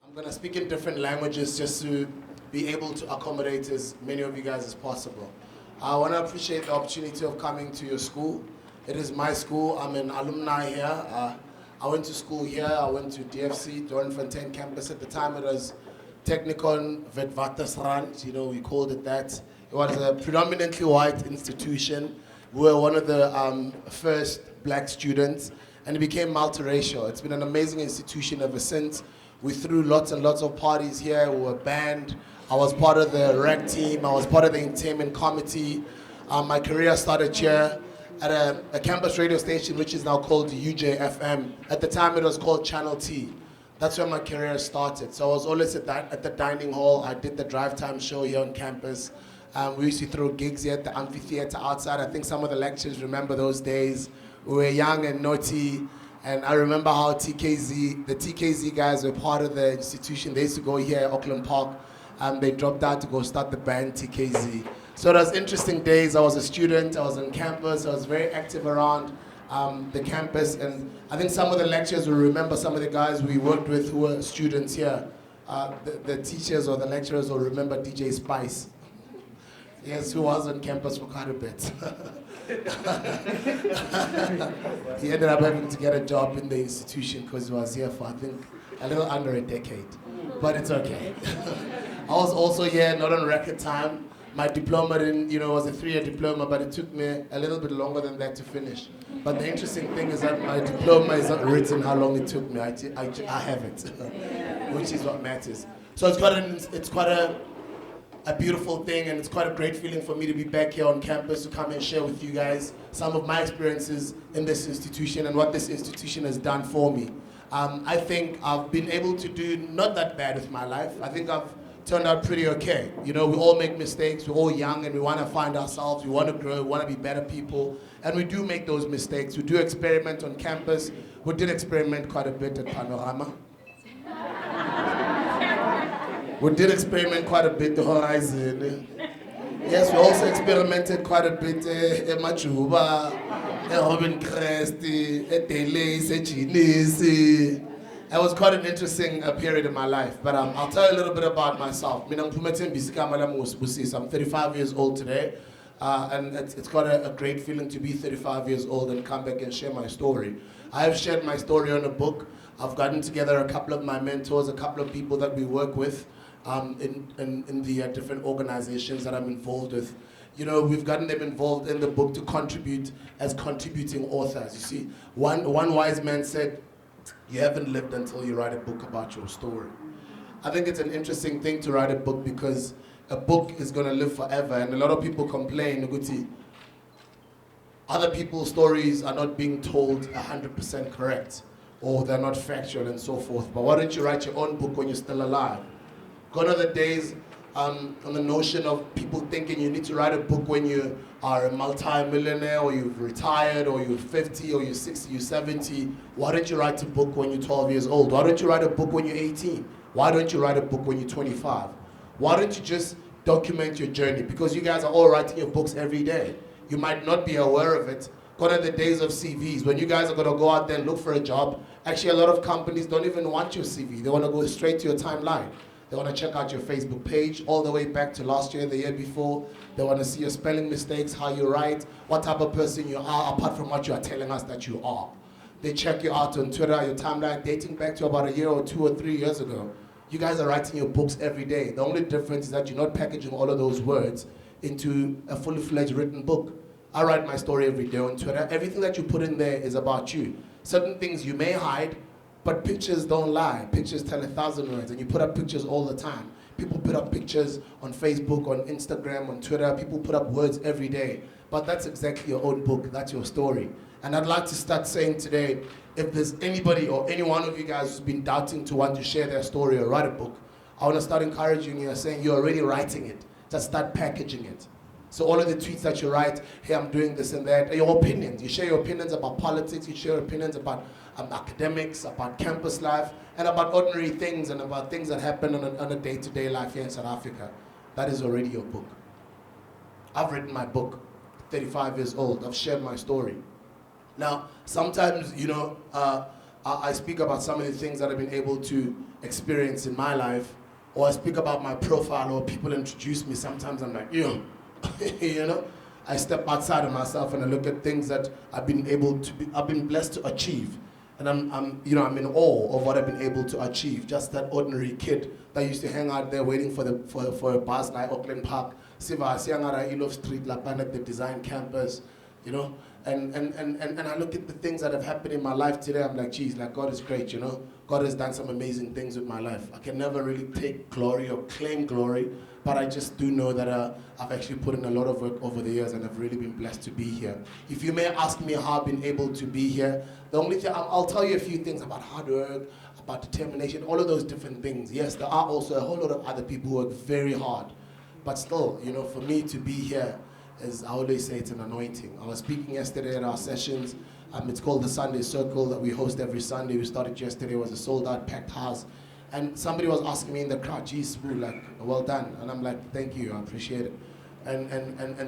I'm going to speak in different languages just to be able to accommodate as many of you guys as possible. I want to appreciate the opportunity of coming to your school. It is my school. I'm an alumni here. I went to school here. I went to DFC, Doornfontein campus. At the time, it was Technikon Witwatersrand. We called it that. It was a predominantly white institution. We were one of the first black students, and it became multiracial. It's been an amazing institution ever since. We threw lots and lots of parties here. We were band. I was part of the rec team. I was part of the entertainment committee. My career started here at a campus radio station, which is now called UJFM. At the time, it was called Channel T. That's where my career started. So I was always at the dining hall. I did the drive time show here on campus. We used to throw gigs here at the amphitheater outside. I think some of the lecturers remember those days. We were young and naughty. And I remember how the TKZ guys were part of the institution. They used to go here at Auckland Park. They dropped out to go start the band TKZ. So it was interesting days. I was a student. I was on campus. I was very active around the campus. And I think some of the lecturers will remember some of the guys we worked with who were students here. The teachers or the lecturers will remember DJ Spice. Yes, who was on campus for quite a bit. He ended up having to get a job in the institution because he was here for, I think, a little under a decade. But it's okay. I was also here, not on record time. My diploma was a 3-year diploma, but it took me a little bit longer than that to finish. But the interesting thing is that my diploma is not written how long it took me. I have it, which is what matters. So it's quite a beautiful thing, and it's quite a great feeling for me to be back here on campus to come and share with you guys some of my experiences in this institution and what this institution has done for me. I think I've been able to do not that bad with my life. I think I've turned out pretty okay. We all make mistakes. We're all young and we want to find ourselves. We want to grow. We want to be better people. And we do make those mistakes. We do experiment on campus. We did experiment quite a bit at Panorama. We did experiment quite a bit at Horizon. Yes, we also experimented quite a bit at Machuba, at Robin Crest, at Delays, at Genius. It was quite an interesting period in my life, but I'll tell you a little bit about myself. I'm 35 years old today, and it's quite a great feeling to be 35 years old and come back and share my story. I have shared my story on a book. I've gotten together a couple of my mentors, a couple of people that we work with in the different organizations that I'm involved with. We've gotten them involved in the book to contribute as contributing authors. You see, one wise man said, you haven't lived until you write a book about your story. I think it's an interesting thing to write a book because a book is going to live forever, and a lot of people complain, Nguti, other people's stories are not being told 100% correct, or they're not factual and so forth. But why don't you write your own book when you're still alive? Gone are the days on the notion of people thinking you need to write a book when you are a multi-millionaire, or you've retired, or you're 50, or you're 60, you're 70. Why don't you write a book when you're 12 years old? Why don't you write a book when you're 18? Why don't you write a book when you're 25? Why don't you just document your journey? Because you guys are all writing your books every day. You might not be aware of it. Gone are the days of CVs. When you guys are going to go out there and look for a job, actually a lot of companies don't even want your CV. They want to go straight to your timeline. They want to check out your Facebook page all the way back to last year, the year before. They want to see your spelling mistakes, how you write, what type of person you are, apart from what you are telling us that you are. They check you out on Twitter, your timeline, dating back to about a year or 2 or 3 years ago. You guys are writing your books every day. The only difference is that you're not packaging all of those words into a fully fledged written book. I write my story every day on Twitter. Everything that you put in there is about you. Certain things you may hide, but pictures don't lie. Pictures tell 1,000 words, and you put up pictures all the time. People put up pictures on Facebook, on Instagram, on Twitter. People put up words every day. But that's exactly your own book. That's your story. And I'd like to start saying today, if there's anybody or any one of you guys who's been doubting to want to share their story or write a book, I want to start encouraging you and saying you're already writing it. Just start packaging it. So all of the tweets that you write, hey, I'm doing this and that, are your opinions. You share your opinions about politics, you share your opinions about academics, about campus life, and about ordinary things and about things that happen on a day-to-day life here in South Africa. That is already your book. I've written my book, 35 years old. I've shared my story. Now, sometimes, I speak about some of the things that I've been able to experience in my life, or I speak about my profile, or people introduce me, sometimes I'm like, you know, I step outside of myself and I look at things that I've been blessed to achieve. And I'm in awe of what I've been able to achieve. Just that ordinary kid that used to hang out there waiting for a bus like Auckland Park, Siva Siangara Ilov Street, Lapan at the design campus, you know. And I look at the things that have happened in my life today, I'm like, geez, like God is great, you know. God has done some amazing things with my life. I can never really take glory or claim glory, but I just do know that I've actually put in a lot of work over the years and I've really been blessed to be here. If you may ask me how I've been able to be here, the only thing, I'll tell you a few things about hard work, about determination, all of those different things. Yes, there are also a whole lot of other people who work very hard, but still, you know, for me to be here, as I always say, it's an anointing. I was speaking yesterday at our sessions. It's called the Sunday Circle that we host every Sunday. We started yesterday. It was a sold-out, packed house. And somebody was asking me in the crowd, geez, Spoo, like, well done. And I'm like, thank you, I appreciate it. And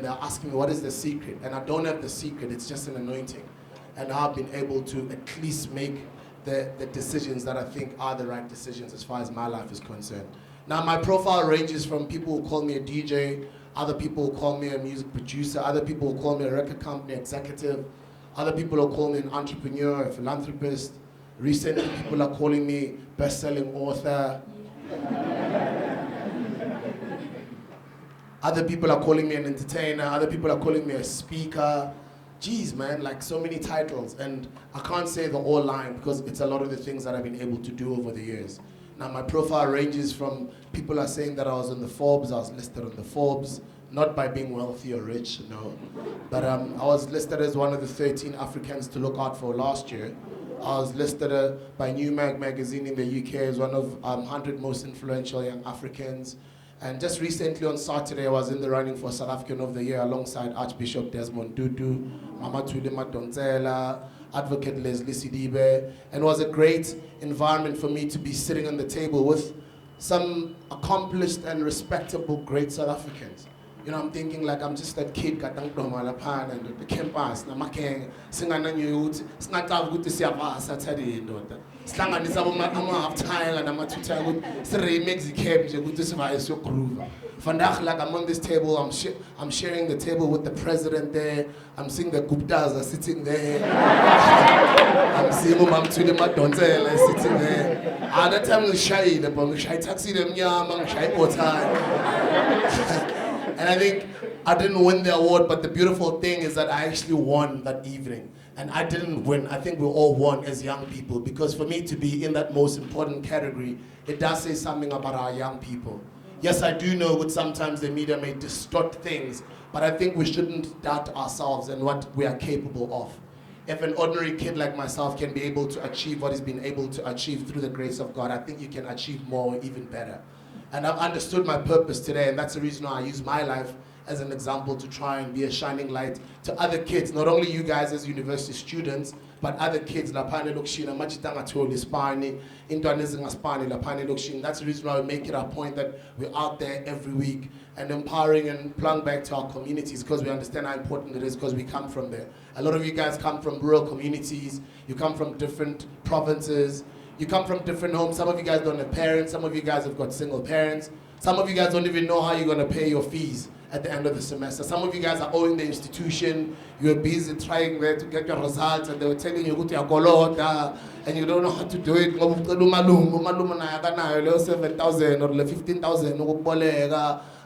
they're asking me, what is the secret? And I don't have the secret. It's just an anointing. And I've been able to at least make the decisions that I think are the right decisions as far as my life is concerned. Now, my profile ranges from people who call me a DJ, other people will call me a music producer, other people will call me a record company executive, other people will call me an entrepreneur, a philanthropist. Recently, people are calling me best-selling author. Other people are calling me an entertainer, other people are calling me a speaker. Geez, man, like so many titles. And I can't say the whole line because it's a lot of the things that I've been able to do over the years. Now, my profile ranges from people are saying that I was on the Forbes, I was listed on the Forbes, not by being wealthy or rich, no. But I was listed as one of the 13 Africans to look out for last year. I was listed by New Mag magazine in the UK as one of 100 most influential young Africans. And just recently on Saturday, I was in the running for South African of the Year alongside Archbishop Desmond Tutu, Mama Tulima Donzela, Advocate Leslie Sidibe, and it was a great environment for me to be sitting on the table with some accomplished and respectable great South Africans. You know, I'm thinking like I'm just that kid katang domalapan and the campus namakeng singana youth singacazi ukuthi siyavasa Saturday ndoda sihlanganisa ama half time and ama 2 time ukuthi si remix ikep nje ukuthi sivaye so groove. Vandag like I'm on this table, I'm sharing the table with the president there. I'm seeing the Guptas are sitting there. I'm seeing Mama Tulima Donzela sitting there. At that time we shy taxi them nyama shy time. And I think I didn't win the award, but the beautiful thing is that I actually won that evening. And I didn't win. I think we all won as young people, because for me to be in that most important category, it does say something about our young people. Yes, I do know that sometimes the media may distort things, but I think we shouldn't doubt ourselves and what we are capable of. If an ordinary kid like myself can be able to achieve what he's been able to achieve through the grace of God, I think you can achieve more, even better. And I've understood my purpose today, and that's the reason why I use my life as an example to try and be a shining light to other kids, not only you guys as university students, but other kids. That's the reason why we make it our point that we're out there every week and empowering and plunging back to our communities, because we understand how important it is, because we come from there. A lot of you guys come from rural communities, you come from different provinces, you come from different homes. Some of you guys don't have parents, some of you guys have got single parents, some of you guys don't even know how you're going to pay your fees at the end of the semester. Some of you guys are owing the institution, you're busy trying there to get your results, and they were telling you, and you don't know how to do it. 7,000 or 15,000.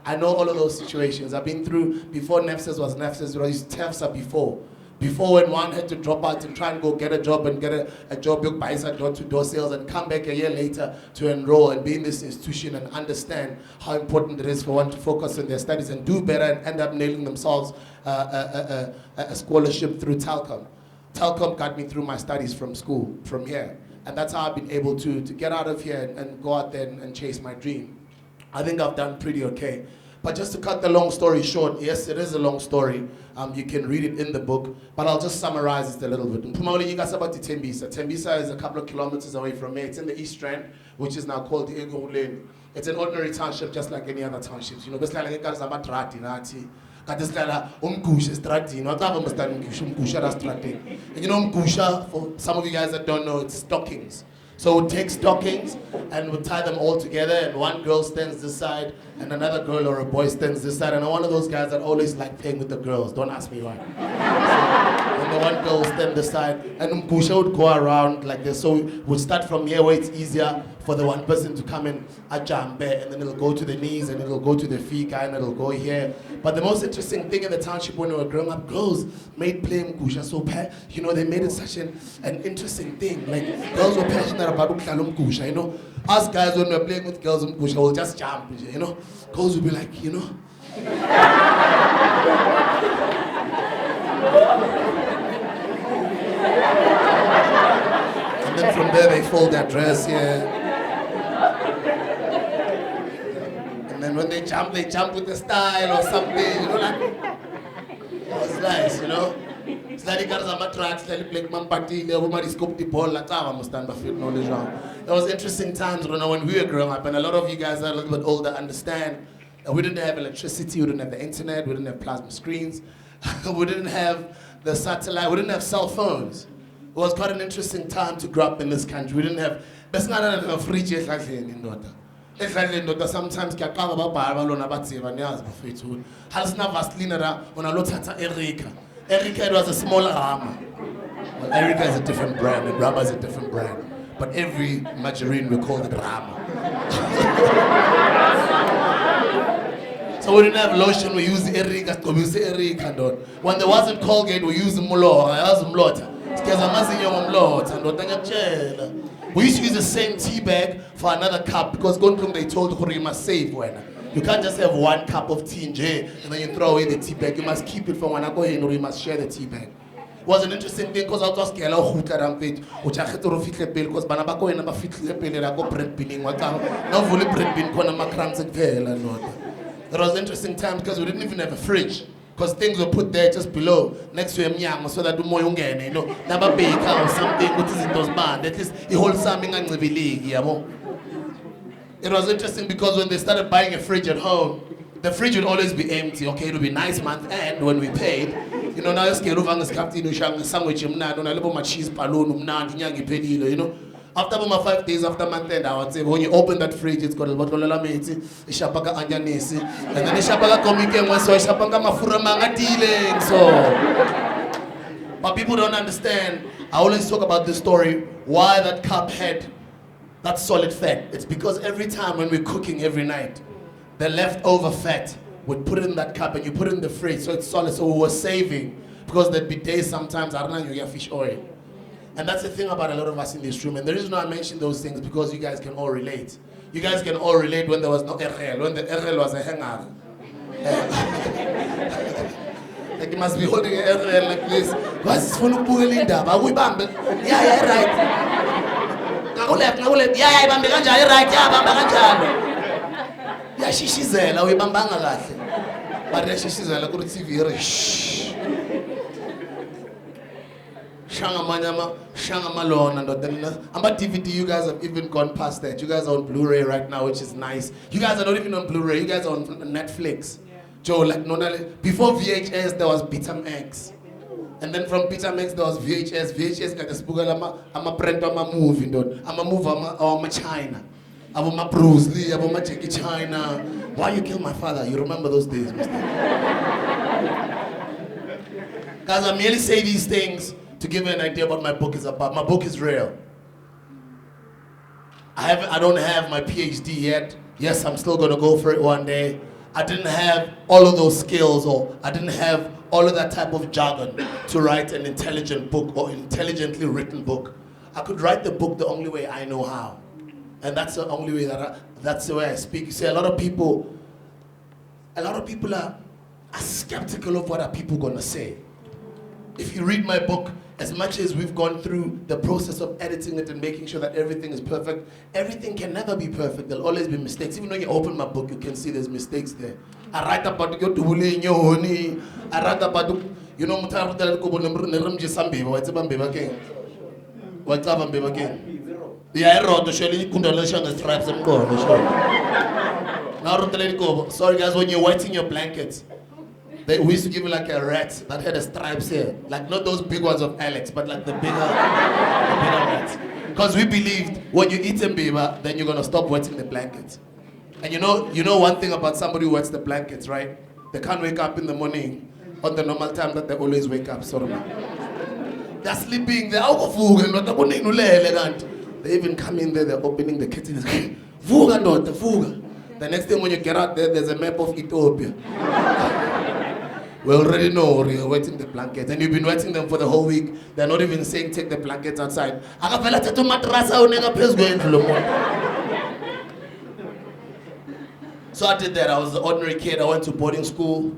I know all of those situations. I've been through, before NEFSAS was NEFSAS, it was TEFSA before. Before, when one had to drop out and try and go get a job and get a job, you buy some door-to-door sales and come back a year later to enroll and be in this institution and understand how important it is for one to focus on their studies and do better and end up nailing themselves a scholarship through Telkom. Telkom got me through my studies from school, from here. And that's how I've been able to get out of here and go out there and chase my dream. I think I've done pretty okay. But just to cut the long story short, yes, it is a long story. You can read it in the book, but I'll just summarize it a little bit. Tembisa. Tembisa is a couple of kilometers away from me. It's in the East Rand, which is now called the Lane. It's an ordinary township, just like any other townships. You know, Kati sihlala umgusha estradini. Wacaba mustani umgusha estradini. And you know umgusha, for some of you guys that don't know, it's stockings. So we'll take stockings and we'll tie them all together, and one girl stands this side and another girl or a boy stands this side, and I'm one of those guys that always like playing with the girls. Don't ask me why. And the one girl will stand this side, and Mkusha would go around like this. So we'll start from here where it's easier for the one person to come in a jambe, and then it'll go to the knees, and it'll go to the feet, and it'll go here. But the most interesting thing in the township when we were growing up, girls made playing Mkusha so you know, they made it such an interesting thing. Like, girls were passionate about Mkusha, you know. Us guys, when we're playing with girls Mkusha, we'll just jump, you know. Girls will be like, you know. And then from there they fold their dress here. And then when they jump with the style or something, you know, like, it's nice, you know. It's like cars on my tracks, like play mampati, everybody scope the ball, like I must stand by fit knowledge. There was interesting times when we were growing up, and a lot of you guys are a little bit older understand that we didn't have electricity, we didn't have the internet, we didn't have plasma screens, we didn't have the satellite, we didn't have cell phones. It was quite an interesting time to grow up in this country. We didn't have, there's not a fridge in daughter. Sometimes kiyaqaba babhali balona bathi baniyazi bafethu. Halisina Vaseline ra ona lothatha Erica. Erica, it was a small alma. Well, Erica is a different brand, and Rama is a different brand. But every margarine we called it Rama. So we didn't have lotion, we used Erica, we used Erica. When there wasn't Colgate, we used Mulota. We used to use the same tea bag for another cup because they told you must save when. You can't just have one cup of tea and then you throw away the tea bag. You must keep it for when I go in, or you must share the tea bag. It was an interesting thing because I was scared of which I had to fit bill because Banabako and Fit Bill and I go bread binning. What now fully bread bin It was interesting times because we didn't even have a fridge. Because things were put there just below, next to a mnyama, so that do more young, you know, never baker or something, what is in those band, at least the whole something and the league, It was interesting because when they started buying a fridge at home, the fridge would always be empty. Okay, it would be nice month end when we paid. You know, now you're scared of captain sandwich, you know, cheese balloon, you know. After about 5 days after month end, I would say when you open that fridge, it's got a lot of lameti, ishapaka anjanesi, and then ishapaka komike so ishapaka mafura manga dealing. So, but people don't understand. I always talk about this story. Why that cup had that solid fat? It's because every time when we're cooking every night, the leftover fat would put it in that cup and you put it in the fridge, so it's solid. So we were saving because there'd be days sometimes I don't know you get fish oil. And that's the thing about a lot of us in this room. And the reason why I mention those things because you guys can all relate. You guys can all relate when there was no RL, when the RL was a hanger. Like you must be holding an RL like this. What's this for no Linda? But we bambe. Yeah, right. Yeah, bambe kanja, right. Yeah, bambe kanja. Yeah, shishizela, we bambanga kahle. But shishizela ku TV shh. Shanga DVD, you guys have even gone past that. You guys are on Blu-ray right now, which is nice. You guys are not even on Blu-ray, you guys are on Netflix. Yeah. Joe, like before VHS there was Betamax. And then from Betamax there was VHS. VHS got the spook. I'm a print on my movie, I'm a move on China. I'm a Bruce Lee, I'm a Jackie China. Why you kill my father? You remember those days, mister? Guys, I merely say these things to give you an idea what my book is about. My book is real. I don't have my PhD yet. Yes, I'm still gonna go for it one day. I didn't have all of those skills, or I didn't have all of that type of jargon to write an intelligent book or intelligently written book. I could write the book the only way I know how. And that's the only way that's the way I speak. You see, a lot of people are skeptical of what are people gonna say. If you read my book, as much as we've gone through the process of editing it and making sure that everything is perfect, everything can never be perfect. There'll always be mistakes. Even when you open my book, you can see there's mistakes there. I write about your dubuli in your honey. I write about, you know, yeah, I wrote the Shelly Kundalation stripes and go. Now, sorry guys, when you're wetting your blankets, we used to give me like a rat that had a stripes here. Like not those big ones of Alex, but like the bigger rats. Because we believed when you eat mbeba, then you're going to stop wetting the blankets. And you know one thing about somebody who wets the blankets, right? They can't wake up in the morning on the normal time that they always wake up, sort of. They're sleeping, they're out of food, they even come in there, they're opening the kitchen. Fuga, daughter, fuga. The next thing when you get out there, there's a map of Ethiopia. We already know you're wetting the blankets, and you've been wetting them for the whole week. They're not even saying take the blankets outside. So I did that. I was an ordinary kid. I went to boarding school.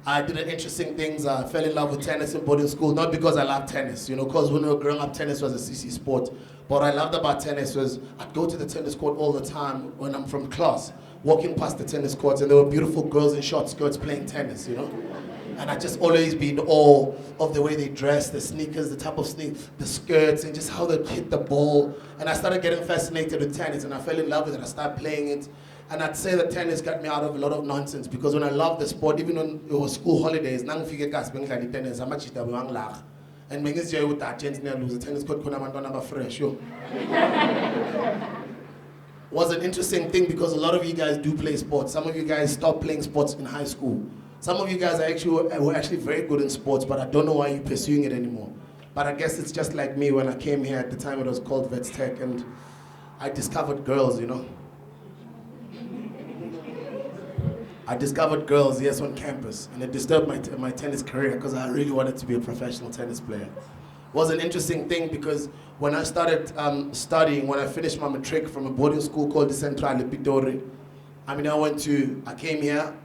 I did interesting things. I fell in love with tennis in boarding school, not because I loved tennis, because when we were growing up, tennis was a CC sport. But what I loved about tennis was I'd go to the tennis court all the time when I'm from class, walking past the tennis courts, and there were beautiful girls in short skirts playing tennis, And I just always be in awe of the way they dress, the sneakers, the type of sneakers, the skirts, and just how they hit the ball. And I started getting fascinated with tennis, and I fell in love with it. I started playing it. And I'd say that tennis got me out of a lot of nonsense, because when I loved the sport, even when it was school holidays, nang fike kas bengidlala tennis, amachita bewanglag. And mengizwe with that chance near lose tennis court khona abantwana abafresh yo. Was an interesting thing because a lot of you guys do play sports. Some of you guys stopped playing sports in high school. Some of you guys were actually very good in sports, but I don't know why you're pursuing it anymore. But I guess it's just like me when I came here at the time it was called Vets Tech, and I discovered girls, I discovered girls, yes, on campus, and it disturbed my tennis career because I really wanted to be a professional tennis player. It was an interesting thing because when I started studying, when I finished my matric from a boarding school called the Central Pitori, I came here,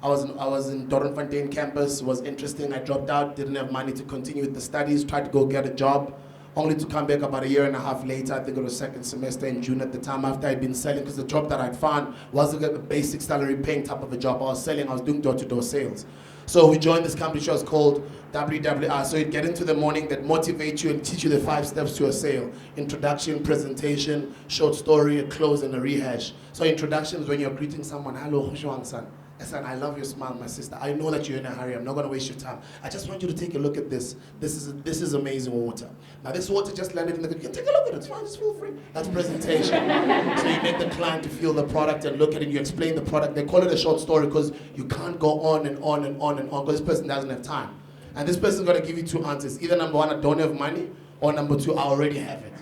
I was in Doornfontein campus. It was interesting. I dropped out, didn't have money to continue with the studies, tried to go get a job, only to come back about a year and a half later. I think it was second semester in June at the time after I'd been selling, because the job that I'd found wasn't a basic salary paying type of a job. I was selling, I was doing door-to-door sales. So we joined this company, which was called WWR. So you'd get into the morning that motivate you and teach you the 5 steps to a sale. Introduction, presentation, short story, a close, and a rehash. So introduction is when you're greeting someone, hello, Khushuang san. Son, I love your smile, my sister. I know that you're in a hurry. I'm not going to waste your time. I just want you to take a look at this. This is amazing water. Now, this water just landed in the... You can take a look at it. It's fine. Just feel free. That's presentation. So you make the client to feel the product and look at it. You explain the product. They call it a short story because you can't go on and on and on and on because this person doesn't have time. And this person's going to give you 2 answers. Either number 1, I don't have money, or number 2, I already have it.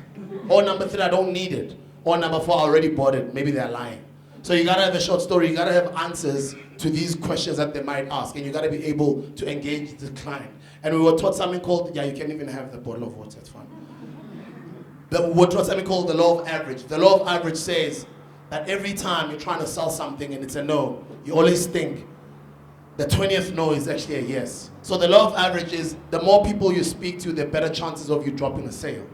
Or number 3, I don't need it. Or number 4, I already bought it. Maybe they're lying. So you gotta have a short story, you gotta have answers to these questions that they might ask, and you gotta be able to engage the client. And we were taught something called, you can even have the bottle of water, it's fine. We were taught something called the law of average. The law of average says that every time you're trying to sell something and it's a no, you always think the 20th no is actually a yes. So the law of average is the more people you speak to, the better chances of you dropping a sale.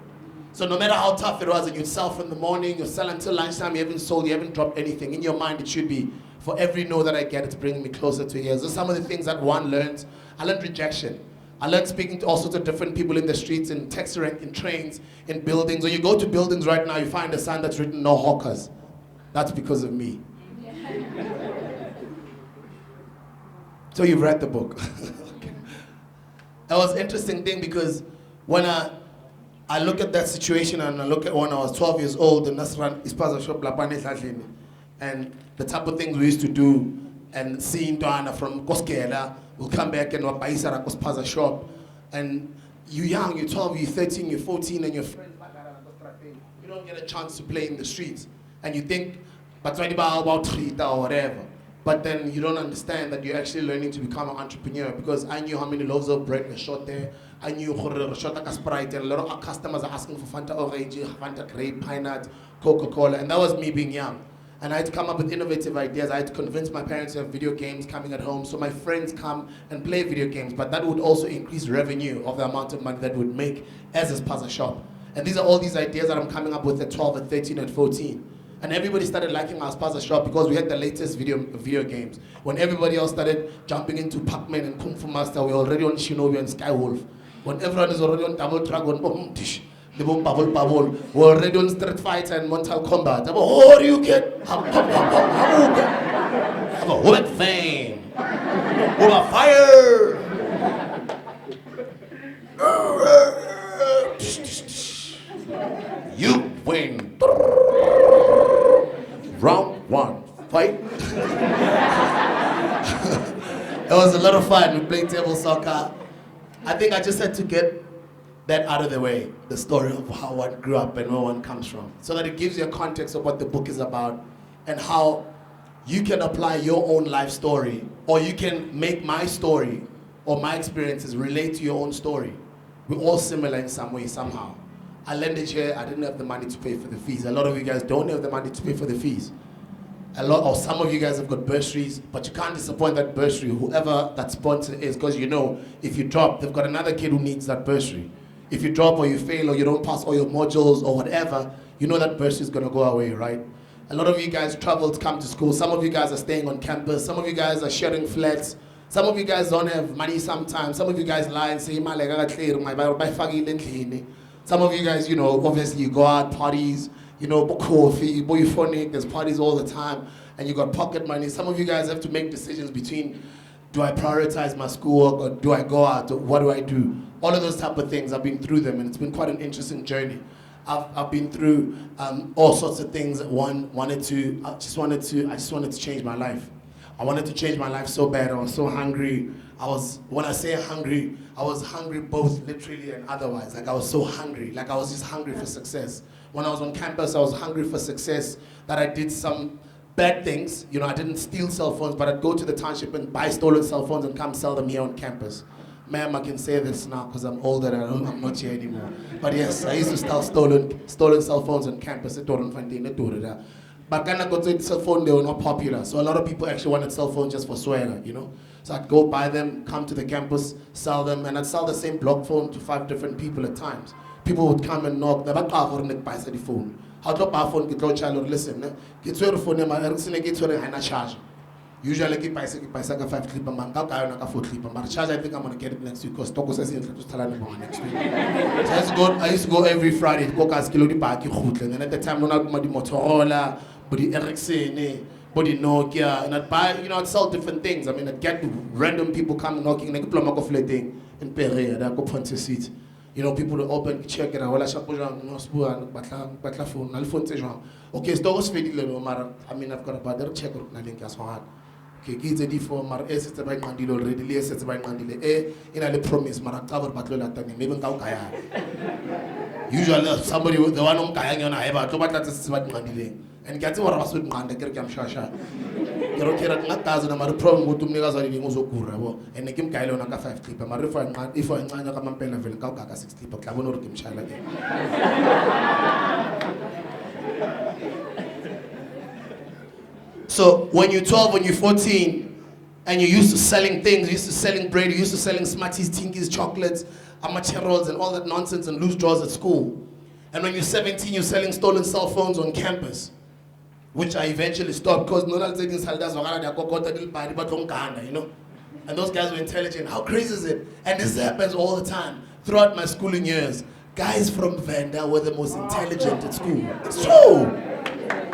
So no matter how tough it was, and you'd sell from the morning, you sell until lunchtime, you haven't sold, you haven't dropped anything. In your mind, it should be, for every no that I get, it's bringing me closer to yes. Those are some of the things that one learned. I learned rejection. I learned speaking to all sorts of different people in the streets, in taxi rank, in trains, in buildings. When you go to buildings right now, you find a sign that's written, no hawkers. That's because of me. So you've read the book. Okay. That was an interesting thing because when I look at that situation and I look at when I was 12 years old and that's run Ispaza shop Lapane Sadlini, and the type of things we used to do, and seeing Dana from Koskela will come back and Wapaisa Kospaza shop, and you're young, you're 12, you're 13, you're 14, and your friends you don't get a chance to play in the streets, and you think, but about treat or whatever. But then you don't understand that you're actually learning to become an entrepreneur, because I knew how many loaves of bread were shot there. I knew shot like a Sprite, and a lot of customers are asking for Fanta Orange, Fanta Grape, Pine Nut, Coca-Cola, and that was me being young. And I had to come up with innovative ideas. I had to convince my parents to have video games coming at home, so my friends come and play video games, but that would also increase revenue of the amount of money that we would make as a spaza shop. And these are all these ideas that I'm coming up with at 12, at 13, at 14. And everybody started liking our spaza shop because we had the latest video games. When everybody else started jumping into Pac-Man and Kung Fu Master, we were already on Shinobi and Skywolf. When everyone is already on Double Dragon, the Bubble, we're already on Street Fighter and Mortal Kombat. Oh, you get have a wet fame. Over fire! You win. Round 1, fight. It was a lot of fun. We played table soccer. I think I just had to get that out of the way, the story of how one grew up and where one comes from, so that it gives you a context of what the book is about and how you can apply your own life story, or you can make my story or my experiences relate to your own story. We're all similar in some way, somehow. I landed here, I didn't have the money to pay for the fees. A lot of you guys don't have the money to pay for the fees. Or some of you guys have got bursaries, but you can't disappoint that bursary, whoever that sponsor is, because you know, if you drop, they've got another kid who needs that bursary. If you drop or you fail or you don't pass all your modules or whatever, you know that bursary is going to go away, right? A lot of you guys travel to come to school. Some of you guys are staying on campus. Some of you guys are sharing flats. Some of you guys don't have money sometimes. Some of you guys lie and say, some of you guys, you know, obviously you go out, parties, you know, coffee, boyphonic, there's parties all the time, and you got pocket money. Some of you guys have to make decisions between, do I prioritize my schoolwork or do I go out, or what do I do? All of those type of things, I've been through them, and it's been quite an interesting journey. I've been through all sorts of things. I just wanted to change my life. I wanted to change my life so bad. I was so hungry. When I say hungry, I was hungry both literally and otherwise. Like I was so hungry. Like I was just hungry for success. When I was on campus, I was hungry for success, that I did some bad things. You know, I didn't steal cell phones, but I'd go to the township and buy stolen cell phones and come sell them here on campus. Ma'am, I can say this now because I'm older and I'm not here anymore. But yes, I used to sell stolen cell phones on campus. But when I got to cell phone, they were not popular. So a lot of people actually wanted cell phones just for swagger, you know. So I'd go buy them, come to the campus, sell them, and I'd sell the same block phone to 5 different people at times. People would come and knock. Never cover and buy the phone. How do I phone get child listen? Get your phone, get your hand charge. Usually I get 5 clip a month. I 4 clip a month. Charge, I think I'm gonna get it next week because Toko says to tell next week. So I used to go every Friday. Go cast kilo di park and then at the time, no the Motorola, but the Ericsson, but the Nokia, and I'd buy, you know, I'd sell different things. I mean, I'd get random people come knocking, like a plumber of fleeting in Perry, and I'd go punch a seat. You know, people will open, check it out. Okay, so I mean, I've got a better check on the link as well. Okay, kids are for Mar S it's about Mandilo already, yes, it's about Mandile. In a promise, Maracava, Batlola, maybe Kaukaya. Usually, somebody with the one on Kayang and I have to that is about Mandile. And get what I was with Manda Kirkam Shasha. You're okay at not thousand amount of problem with Tumilas or even Zokura, and they came Kailo Naka 5 clip. I'm a referring if I come and pen and Kauka 6 clip, but Kavano Kim Shala again. So when you're 12, when you're 14, and you're used to selling things, you're used to selling bread, you're used to selling Smarties, Tinkies, chocolates, amateros, and all that nonsense and loose draws at school. And when you're 17, you're selling stolen cell phones on campus, which I eventually stopped because no one taking saldas, you know. And those guys were intelligent. How crazy is it? And this happens all the time throughout my schooling years. Guys from Venda were the most intelligent at school. It's true.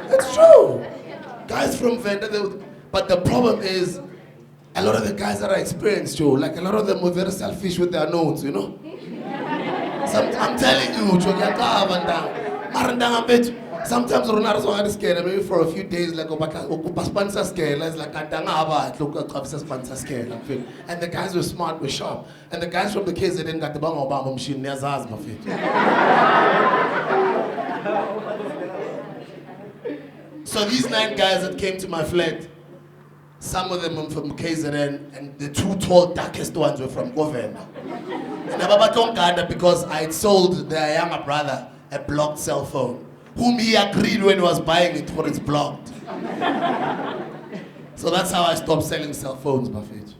It's true. Guys from Venda, but the problem is, a lot of the guys that are experienced, Joe, like a lot of them were very selfish with their notes, you know. I'm telling you, sometimes Ronaldo's are scared, maybe for a few days, like sponsor scared, like sponsor scared. And the guys were smart, were sharp. And the guys from the kids that didn't get the Obama machine, near Zaz, my feet. So these 9 guys that came to my flat, some of them were from KZN, and the 2 tall, darkest ones were from Goven. And I because I had sold their younger brother a blocked cell phone, whom he agreed when he was buying it for it's blocked. So that's how I stopped selling cell phones, Buffett.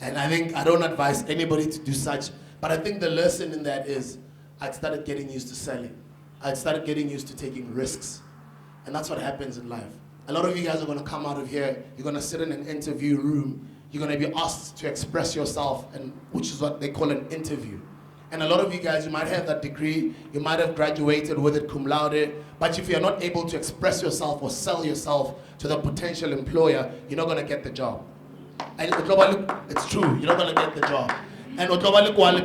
And I think I don't advise anybody to do such, but I think the lesson in that is I started getting used to selling. I started getting used to taking risks. And that's what happens in life. A lot of you guys are going to come out of here, you're going to sit in an interview room, you're going to be asked to express yourself, and which is what they call an interview. And a lot of you guys, you might have that degree, you might have graduated with it cum laude, but if you're not able to express yourself or sell yourself to the potential employer, you're not going to get the job. And it's true, you're not going to get the job. And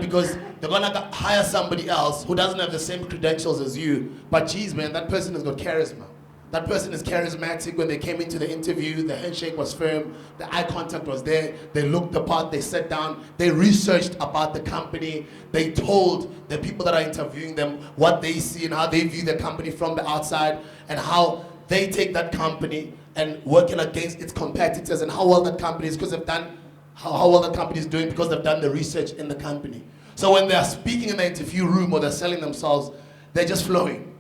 because they're going to hire somebody else who doesn't have the same credentials as you. But geez, man, that person has got charisma. That person is charismatic. When they came into the interview, the handshake was firm, the eye contact was there, they looked the part, they sat down, they researched about the company, they told the people that are interviewing them what they see and how they view the company from the outside, and how they take that company and working against its competitors, and how well that company is, because they've done, how well the company is doing because they've done the research in the company. So when they're speaking in the interview room or they're selling themselves, they're just flowing.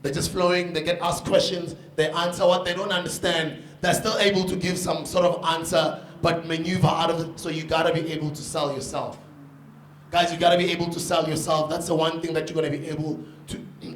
They're just flowing, they get asked questions, they answer what they don't understand. They're still able to give some sort of answer, but maneuver out of it. So you gotta be able to sell yourself. Guys, you gotta be able to sell yourself. That's the one thing that you're gonna be able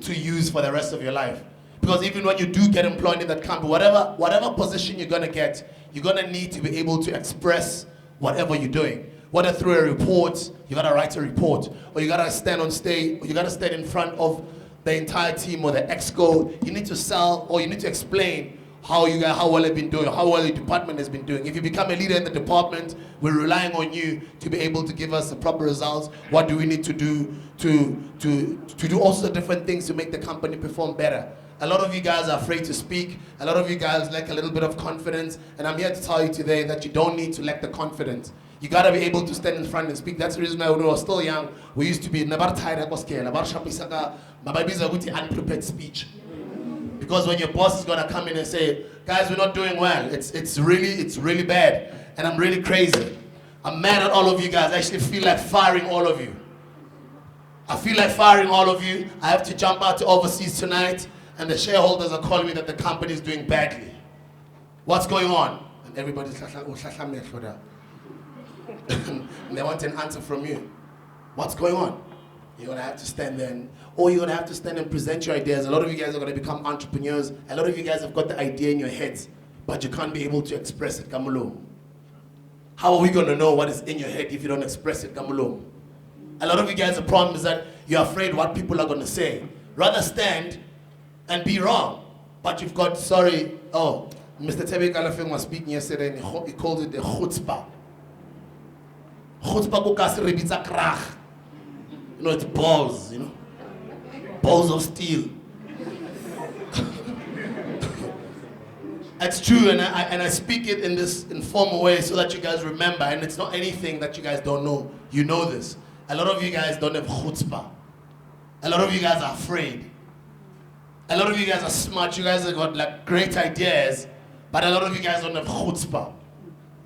to use for the rest of your life. Because even when you do get employed in that company, whatever position you're gonna get, you're gonna need to be able to express whatever you're doing. Whether through a report, you gotta write a report, or you gotta stand on stage, or you gotta stand in front of the entire team or the exco. You need to sell, or you need to explain how well you've been doing, how well your department has been doing. If you become a leader in the department, we're relying on you to be able to give us the proper results. What do we need to do to do all sorts of different things to make the company perform better? A lot of you guys are afraid to speak. A lot of you guys lack a little bit of confidence. And I'm here to tell you today that you don't need to lack the confidence. You gotta be able to stand in front and speak. That's the reason why when we were still young, we used to be unprepared speech. Because when your boss is gonna come in and say, guys, we're not doing well. It's really bad. And I'm really crazy. I'm mad at all of you guys. I actually feel like firing all of you. I feel like firing all of you. I have to jump out to overseas tonight, and the shareholders are calling me that the company is doing badly. What's going on? And everybody's they want an answer from you. What's going on? You're gonna have to stand there, or you're gonna have to stand and present your ideas. A lot of you guys are gonna become entrepreneurs. A lot of you guys have got the idea in your heads, but you can't be able to express it. Kamulo. How are we gonna know what is in your head if you don't express it? Kamulo. A lot of you guys, the problem is that you're afraid what people are gonna say. Rather stand and be wrong, but you've got, Mr. Tebe Kalafeng was speaking yesterday, and he called it the chutzpah. Chutzpah kukasi rebitza krach. It's balls, balls of steel. It's true, and I speak it in this informal way so that you guys remember, and it's not anything that you guys don't know. You know this. A lot of you guys don't have chutzpah. A lot of you guys are afraid. A lot of you guys are smart. You guys have got like great ideas, but a lot of you guys don't have chutzpah.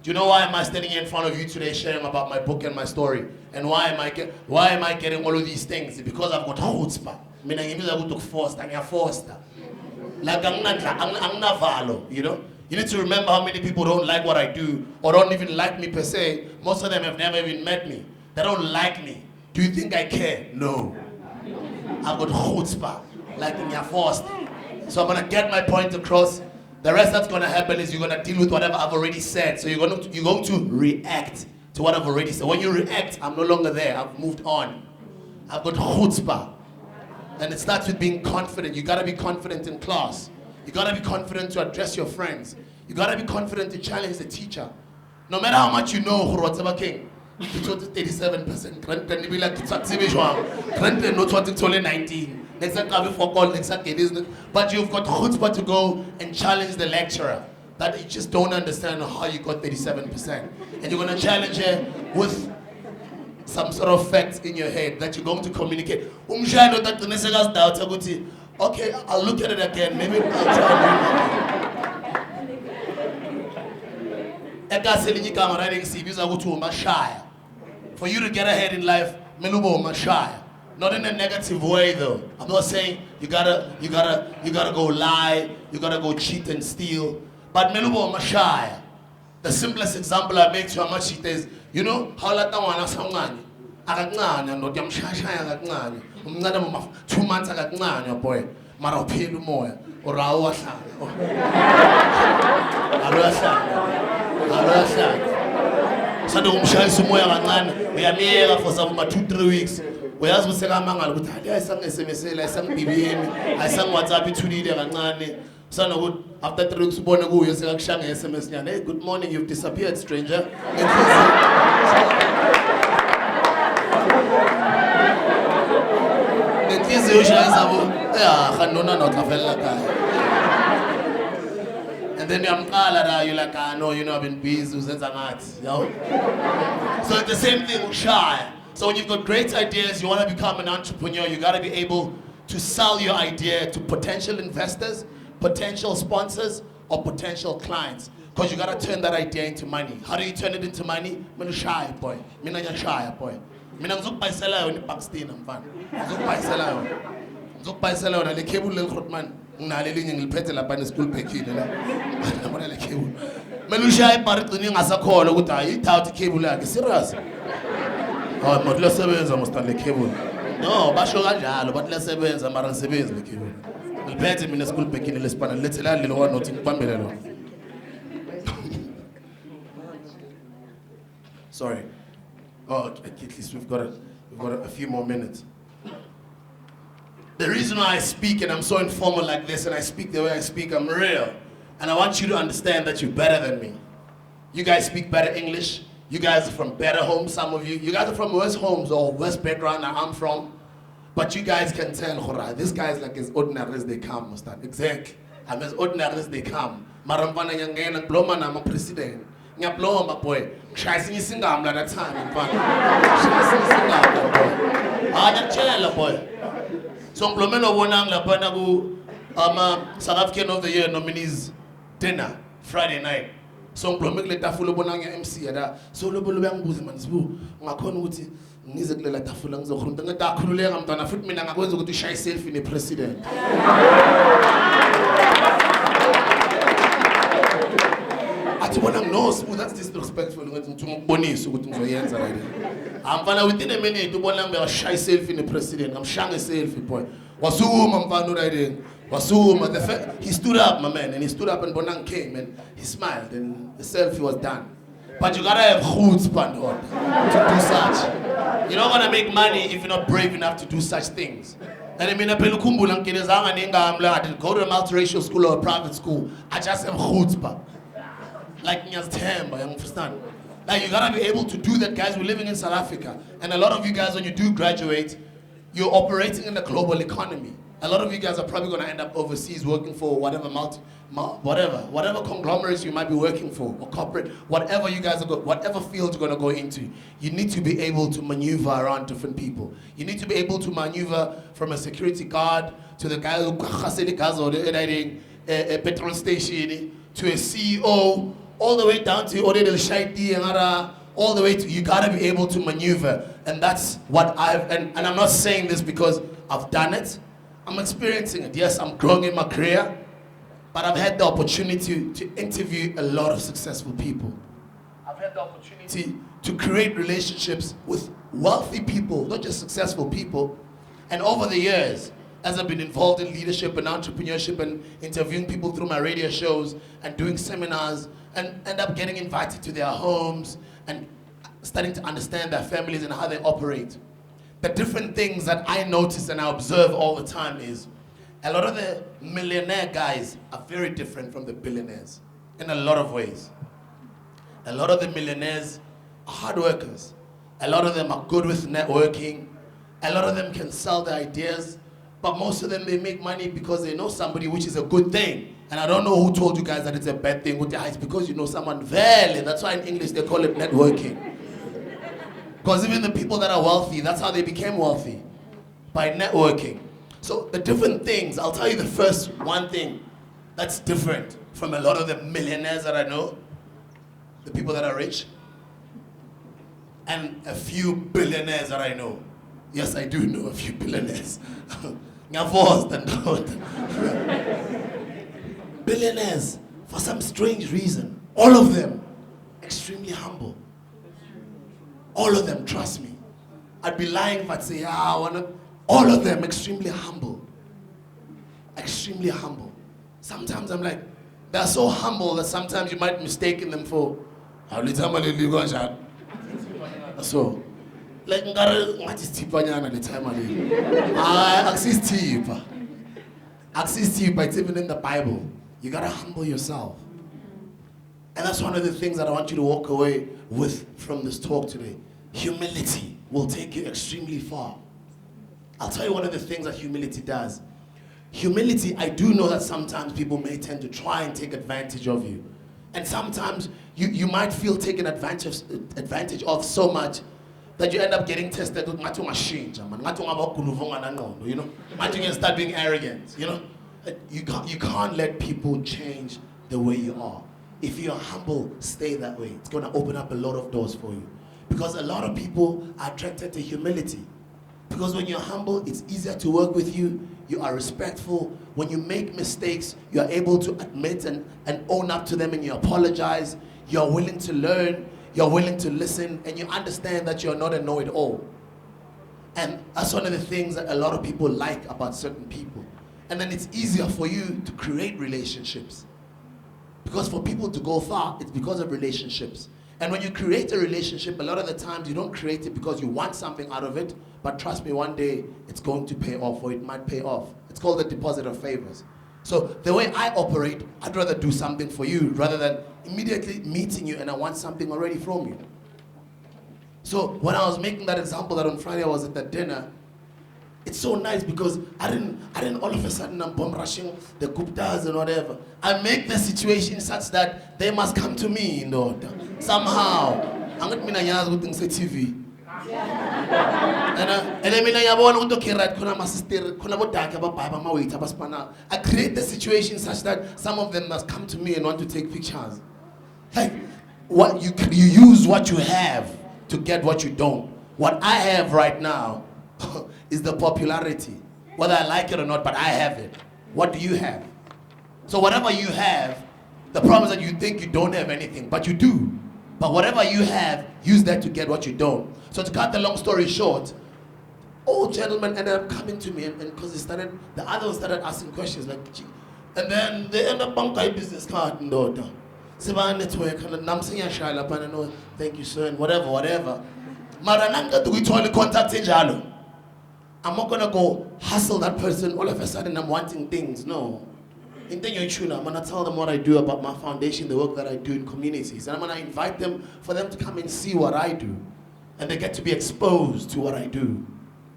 Do you know why am I standing here in front of you today sharing about my book and my story? And why am I getting all of these things? Because I've got chutzpah. Mina ngimbiza ukuthi ukufoster, ngiyafoster. Like anginavalo, You need to remember how many people don't like what I do or don't even like me per se. Most of them have never even met me. They don't like me. Do you think I care? No. I've got chutzpah, like ngiyafoster. So I'm gonna get my point across. The rest that's going to happen is you're going to deal with whatever I've already said. So you're going to react to what I've already said. When you react, I'm no longer there. I've moved on. I've got chutzpah. And it starts with being confident. You got to be confident in class. You got to be confident to address your friends. You got to be confident to challenge the teacher. No matter how much you know, King, 37%. Can be like 19. But you've got chutzpah to go and challenge the lecturer that you just don't understand how you got 37%. And you're going to challenge her with some sort of facts in your head that you're going to communicate. Okay, I'll look at it again. Maybe I'll try. For you to get ahead in life, not in a negative way though. I'm not saying you gotta go lie, you gotta go cheat and steal. But melubo mashaya. The simplest example I make to Amashita is, how latawana sangani. Akaknanya ndo yamshashaya akaknanya. Umncane mama 2 months akaknanya boy. Mara uphela umoya. Orawo wahlala. Alo. Sade umshayisa umoya kancane. Uyamiyeka for some 2-3 weeks. Uyazi ukuthi sekamangala ukuthi hayi ayisangesemesela ayisangibibini ayisangiwhatsapp ithulile kancane Son of after 3 weeks, born ago, you say, SMS, hey, good morning, you've disappeared, stranger. And then you're like, I know, I've been busy. So it's the same thing with shy. So when you've got great ideas, you want to become an entrepreneur, you got to be able to sell your idea to potential investors, potential sponsors, or potential clients. Because you got to turn that idea into money. How do you turn it into money? I'm shy boy. I'm shy boy. I'm going to buy in Pakistan. I'm going to buy the cable little man. I'm going to buy the school packing. I'm going to cable. I'm shy part of the call. I'm going to cable. Serious. Oh, but let's say I'm going to cable. No, but let's say I'm going to cable. I'm going to the school packing. Let's go. Let's go. Sorry. Oh, at least we've got a few more minutes. The reason why I speak and I'm so informal like this and I speak the way I speak, I'm real. And I want you to understand that you're better than me. You guys speak better English. You guys are from better homes, some of you. You guys are from worse homes or worse background than I'm from. But you guys can tell, this guy is like as ordinary as they come, Mustad. Exactly. I'm as ordinary as they come. Marampana yang bloma na president. Nyabloma boy. Shasing singam la that time in fun. Shasing singam boy. Ah, chela boy. So Blomeno wonang la panagu South African of the Year nominees dinner Friday night. So Blomek le tafula bonang MC ada. So lo bolo bang buzi mansbu. Ngakona ukuthi ngize kulela tafula ngizokhuluma ngadakhululela mntwana futhi mina ngakwenza ukuthi ushaye selfie ne president. No, that's disrespectful. I'm within a minute to a shy selfie in the president. I'm shying a selfie, boy. He stood up, my man, and he stood up and Bonang came and he smiled and the selfie was done. But you gotta have chutzpah to do such. You're not gonna make money if you're not brave enough to do such things. And I mean, I didn't go to a multiracial school or a private school. I just have chutzpah. Like young understand? Like you gotta be able to do that, guys. We're living in South Africa, and a lot of you guys, when you do graduate, you're operating in the global economy. A lot of you guys are probably gonna end up overseas working for whatever whatever conglomerates you might be working for, or corporate, whatever you guys are whatever field you're gonna go into. You need to be able to maneuver around different people. You need to be able to maneuver from a security guard to the guy who a petrol station to a CEO. All the way down to all the way to, you gotta be able to maneuver. And that's what and I'm not saying this because I've done it. I'm experiencing it. Yes, I'm growing in my career, but I've had the opportunity to interview a lot of successful people. I've had the opportunity to create relationships with wealthy people, not just successful people. And over the years, as I've been involved in leadership and entrepreneurship and interviewing people through my radio shows and doing seminars, and end up getting invited to their homes and starting to understand their families and how they operate. The different things that I notice and I observe all the time is a lot of the millionaire guys are very different from the billionaires in a lot of ways. A lot of the millionaires are hard workers. A lot of them are good with networking. A lot of them can sell their ideas, but most of them, they make money because they know somebody, which is a good thing. And I don't know who told you guys that it's a bad thing. It's because you know someone well. That's why in English they call it networking. Because even the people that are wealthy, that's how they became wealthy, by networking. So the different things, I'll tell you the first one thing that's different from a lot of the millionaires that I know, the people that are rich, and a few billionaires that I know. Yes, I do know a few billionaires. Billionaires, for some strange reason, all of them extremely humble. All of them, trust me. I'd be lying if I'd say, all of them extremely humble. Extremely humble. Sometimes I'm like, they're so humble that sometimes you might mistake them for, so, like, what is tipanyana the time I access tipa. Access tipa, it's even in the Bible. You gotta humble yourself. And that's one of the things that I want you to walk away with from this talk today. Humility will take you extremely far. I'll tell you one of the things that humility does. Humility, I do know that sometimes people may tend to try and take advantage of you. And sometimes you might feel taken advantage of so much that you end up getting tested with machine. You know, you can start being arrogant. You know, you can't let people change the way you are. If you're humble, stay that way. It's going to open up a lot of doors for you. Because a lot of people are attracted to humility. Because when you're humble, it's easier to work with you. You are respectful. When you make mistakes, you're able to admit and own up to them, and you apologize. You're willing to learn. You're willing to listen. And you understand that you're not a know-it-all. And that's one of the things that a lot of people like about certain people. And then it's easier for you to create relationships. Because for people to go far, it's because of relationships. And when you create a relationship, a lot of the times you don't create it because you want something out of it, but trust me, one day it's going to pay off, or it might pay off. It's called the deposit of favors. So the way I operate, I'd rather do something for you rather than immediately meeting you and I want something already from you. So when I was making that example that on Friday I was at that dinner, it's so nice because I didn't all of a sudden I'm bomb rushing the Guptas and whatever. I make the situation such that they must come to me, you know, somehow. I'm not mean I with things TV. And then I create the situation such that some of them must come to me and want to take pictures. Like what you use what you have to get what you don't. What I have right now is the popularity, whether I like it or not, but I have it. What do you have? So whatever you have, the problem is that you think you don't have anything, but you do. But whatever you have, use that to get what you don't. So to cut the long story short, old gentlemen ended up coming to me, and because the other one started asking questions like, gee, and then they end up buying my business card and daughter. Network and I'm saying thank you sir and whatever. Marananga do we totally contact Jalo. I'm not gonna go hustle that person all of a sudden I'm wanting things. No. I'm gonna tell them what I do about my foundation, the work that I do in communities. And I'm gonna invite them for them to come and see what I do. And they get to be exposed to what I do.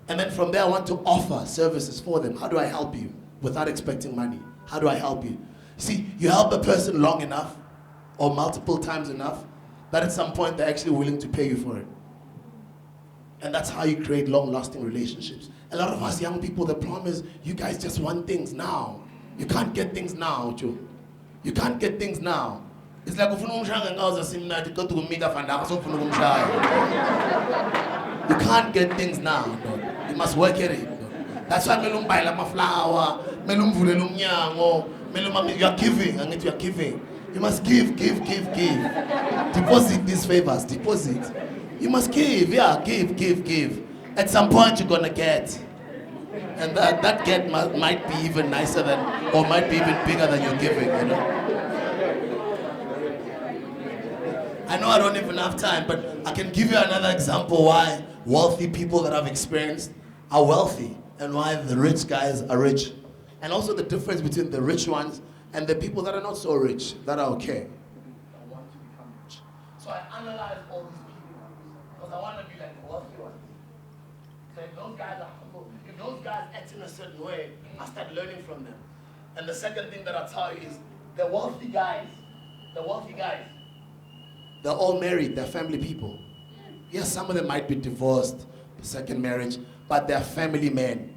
And then from there I want to offer services for them. How do I help you? Without expecting money. How do I help you? See, you help a person long enough or multiple times enough that at some point they're actually willing to pay you for it. And that's how you create long-lasting relationships. A lot of us young people, the problem is you guys just want things now. You can't get things now, Joe. You can't get things now. It's like you can't get things now. No. You must work at it. No. That's why melum buy like my flower, melum vulelum nyango, melum you are giving, and you are giving. You must give. Deposit these favors, deposit. You must give, yeah, give. At some point you're gonna get. And that get might be even nicer than, or might be even bigger than you're giving, you know. I know I don't even have time, but I can give you another example why wealthy people that I've experienced are wealthy and why the rich guys are rich. And also the difference between the rich ones and the people that are not so rich, that are okay. I want to become rich. So I analyze all these people because I want to be like the wealthy ones. So if those guys are humble, if those guys act in a certain way, I start learning from them. And the second thing that I'll tell you is the wealthy guys, they're all married, they're family people. Yes, some of them might be divorced, second marriage, but they're family men.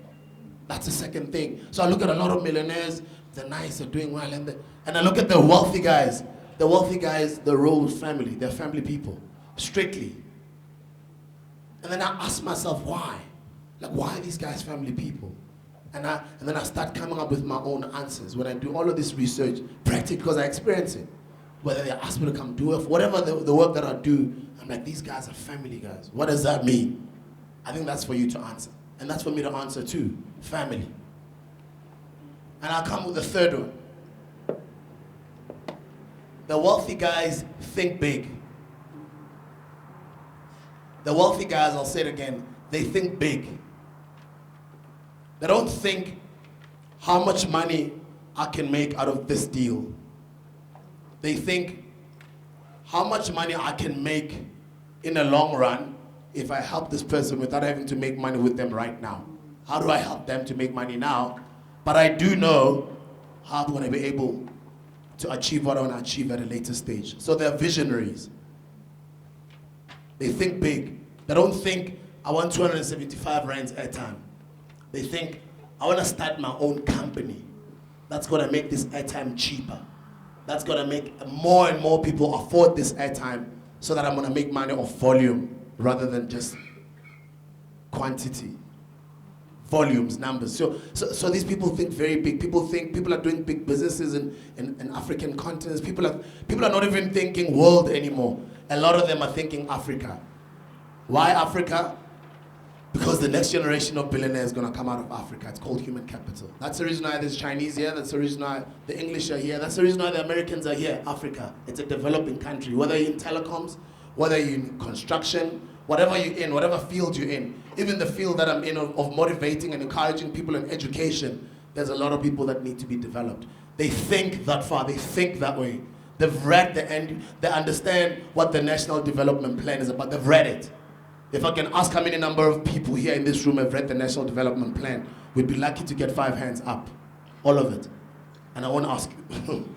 That's the second thing. So I look at a lot of millionaires, they're nice, they're doing well, and I look at the wealthy guys. The wealthy guys, the Rose family, they're family people, strictly. And then I ask myself, why? Like, why are these guys family people? And then I start coming up with my own answers when I do all of this research, practically, because I experience it. Whether they ask me to come do it, whatever the work that I do, I'm like, these guys are family guys. What does that mean? I think that's for you to answer. And that's for me to answer too, family. And I'll come with the third one. The wealthy guys think big. The wealthy guys, I'll say it again, they think big. They don't think how much money I can make out of this deal. They think, how much money I can make in the long run if I help this person without having to make money with them right now. How do I help them to make money now? But I do know how I'm going to be able to achieve what I want to achieve at a later stage. So they're visionaries. They think big. They don't think, I want 275 rands airtime. They think, I want to start my own company. That's going to make this airtime cheaper. That's going to make more and more people afford this airtime so that I'm going to make money off volume rather than just quantity. Volumes, numbers. So these people think very big. People are doing big businesses in African continents. People are not even thinking world anymore. A lot of them are thinking Africa. Why Africa? Because the next generation of billionaires is going to come out of Africa. It's called human capital. That's the reason why there's Chinese here. That's the reason why the English are here. That's the reason why the Americans are here. Africa. It's a developing country. Whether you're in telecoms, whether you're in construction, whatever you're in, whatever field you're in, even the field that I'm in of motivating and encouraging people in education, there's a lot of people that need to be developed. They think that far. They think that way. They've read the end. They understand what the National Development Plan is about. They've read it. If I can ask how many number of people here in this room have read the National Development Plan, we'd be lucky to get 5 hands up. All of it. And I won't ask you.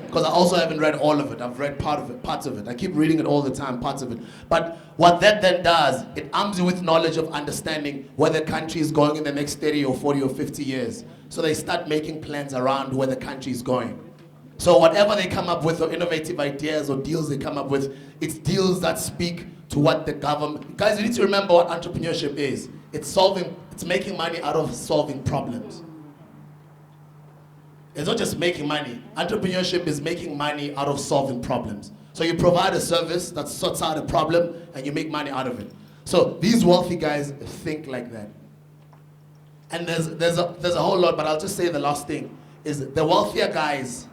Because I also haven't read all of it. I've read parts of it. I keep reading it all the time, parts of it. But what that then does, it arms you with knowledge of understanding where the country is going in the next 30 or 40 or 50 years. So they start making plans around where the country is going. So whatever they come up with, or innovative ideas or deals they come up with, it's deals that speak to what the government... Guys, you need to remember what entrepreneurship is. It's making money out of solving problems. It's not just making money. Entrepreneurship is making money out of solving problems. So you provide a service that sorts out a problem and you make money out of it. So these wealthy guys think like that. And there's a whole lot, but I'll just say the last thing is the wealthier guys,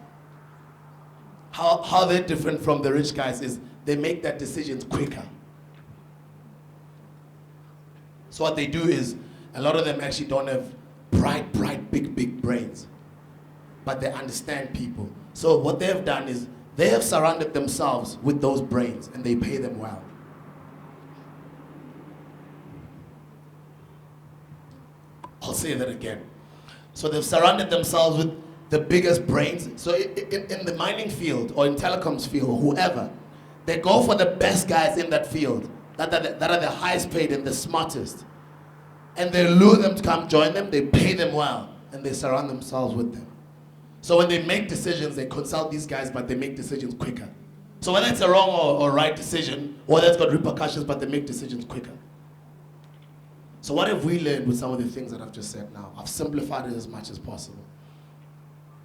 how they're different from the rich guys is they make their decisions quicker. So what they do is, a lot of them actually don't have bright, big brains. But they understand people. So what they have done is, they have surrounded themselves with those brains and they pay them well. I'll say that again. So they've surrounded themselves with the biggest brains. So in the mining field or in telecoms field or whoever, they go for the best guys in that field that are the highest paid and the smartest. And they lure them to come join them, they pay them well, and they surround themselves with them. So when they make decisions, they consult these guys, but they make decisions quicker. So whether it's a wrong or right decision, or that's got repercussions, but they make decisions quicker. So what have we learned with some of the things that I've just said now? I've simplified it as much as possible.